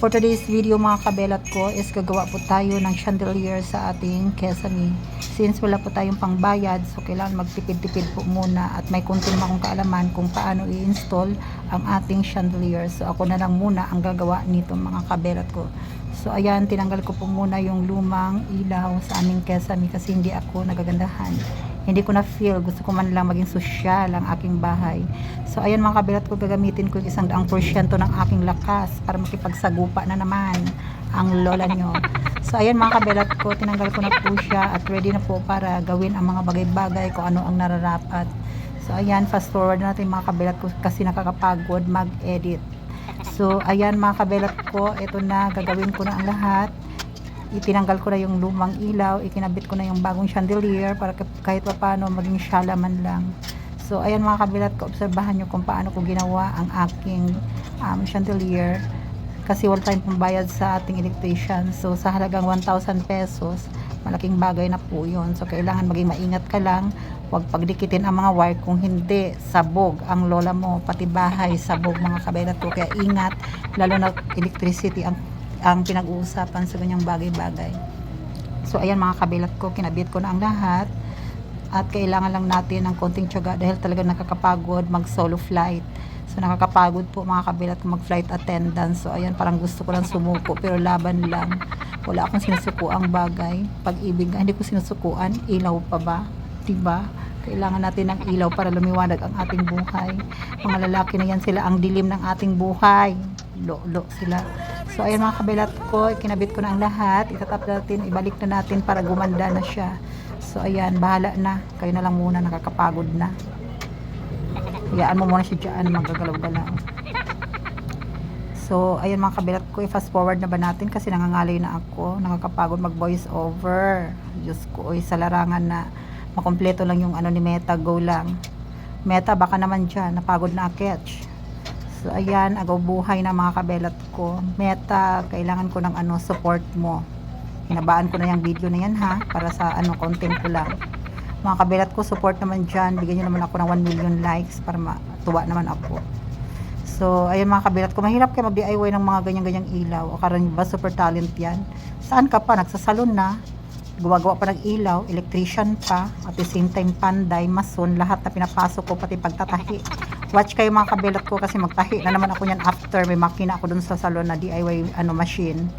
For today's video mga kabelat ko is gagawa po tayo ng chandelier sa ating Kesame. Since wala po tayong pangbayad, so kailangan magtipid-tipid po muna at may konti naman akong kaalaman kung paano i-install ang ating chandelier. So ako na lang muna ang gagawa nito mga kabelat ko. So ayan, tinanggal ko po muna yung lumang ilaw sa aming Kesame kasi hindi ako nagagandahan. Hindi ko na feel, gusto ko man lang maging sosyal ang aking bahay. So ayan mga kabilat ko, gagamitin ko yung 100% ng aking lakas para makipagsagupa na naman ang lola nyo. So ayan mga kabilat ko, tinanggal ko na po siya at ready na po para gawin ang mga bagay-bagay kung ano ang nararapat. So ayan, fast forward natin mga kabilat ko kasi nakakapagod mag-edit. So ayan mga kabilat ko, ito na, gagawin ko na ang lahat. Itinanggal ko na yung lumang ilaw, ikinabit ko na yung bagong chandelier para kahit pa paano maging syala man lang. So ayan mga kabilat ko, obserbahan nyo kung paano ko ginawa ang aking chandelier kasi wala tayong pambayad sa ating electrician. So sa halagang 1,000 pesos, malaking bagay na po yun. So kailangan maging maingat ka lang, huwag pagdikitin ang mga wire, kung hindi sabog ang lola mo, pati bahay sabog mga kabilat ko. Kaya ingat, lalo na electricity ang pinag-uusapan sa ganyang bagay-bagay. So ayan mga kabilat ko, kinabit ko na ang lahat at kailangan lang natin ng konting tiyaga dahil talaga nakakapagod mag solo flight. So nakakapagod po mga kabilat ko mag flight attendance. So ayan, parang gusto ko lang sumuko pero laban lang, wala akong sinusukuang bagay. Pag-ibig hindi ko sinusukuan, ilaw pa ba, diba? Kailangan natin ng ilaw para lumiwanag ang ating buhay. Mga lalaki na yan, sila ang dilim ng ating buhay, lo sila. So ayan mga kabilat ko, kinabit ko na ang lahat, itatap natin, ibalik na natin para gumanda na siya. So ayan, bahala na, kayo na lang muna, nakakapagod na. Hayaan mo muna siya dyan, magagalaw-galaw. So ayan mga kabilat ko, i-fast forward na ba natin kasi nangangalay na ako, nakakapagod mag voice over. Diyos ko, sa larangan na makompleto lang yung ano ni Meta, go lang. Meta, baka naman dyan, napagod na catch. So ayan, agaw buhay na mga kabelat ko. Meta, kailangan ko ng support mo. Hinabaan ko na yung video na yan ha, para sa content ko lang. Mga kabelat ko, support naman dyan. Bigyan nyo naman ako ng 1 million likes para matuwa naman ako. So ayan mga kabelat ko, mahirap kayo mag-DIY ng mga ganyan-ganyang ilaw. O karon ba super talent yan? Saan ka pa? Nagsasalon na. Gumagawa pa ng ilaw, electrician pa, at the same time panday, mason, lahat na pinapasok ko, pati pagtatahi. Watch kayo mga kabilat ko kasi magtahi na naman ako niyan after. May makina ako dun sa salon na DIY machine.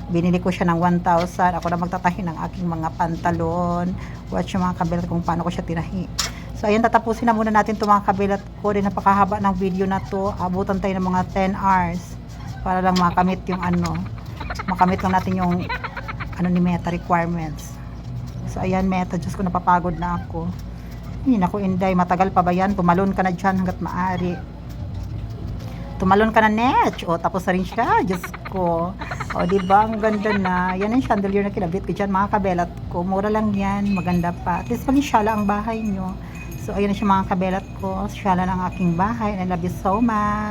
Binili ko siya ng 1,000. Ako na magtatahi ng aking mga pantalon. Watch yung mga kabilat kung paano ko siya tinahi. So ayun, tatapusin na muna natin itong mga kabilat ko. Din napakahaba ng video na to. Abutan tayo ng mga 10 hours para lang makamit yung makamit lang natin yung ni Meta requirements. So ayan Meta, Diyos ko, napapagod na ako. Naku Inday, matagal pa ba yan? Tumalon ka na dyan hanggat maaari. Tumalon ka na net. O tapos na rin siya, Diyos ko. O diba, ang ganda na. Yan ang chandelier na kinabit ko dyan mga kabelat ko. Mura lang yan, maganda pa. At least maging syala ang bahay nyo. So ayun na siya mga kabelat ko, syala ng aking bahay. I love you so much.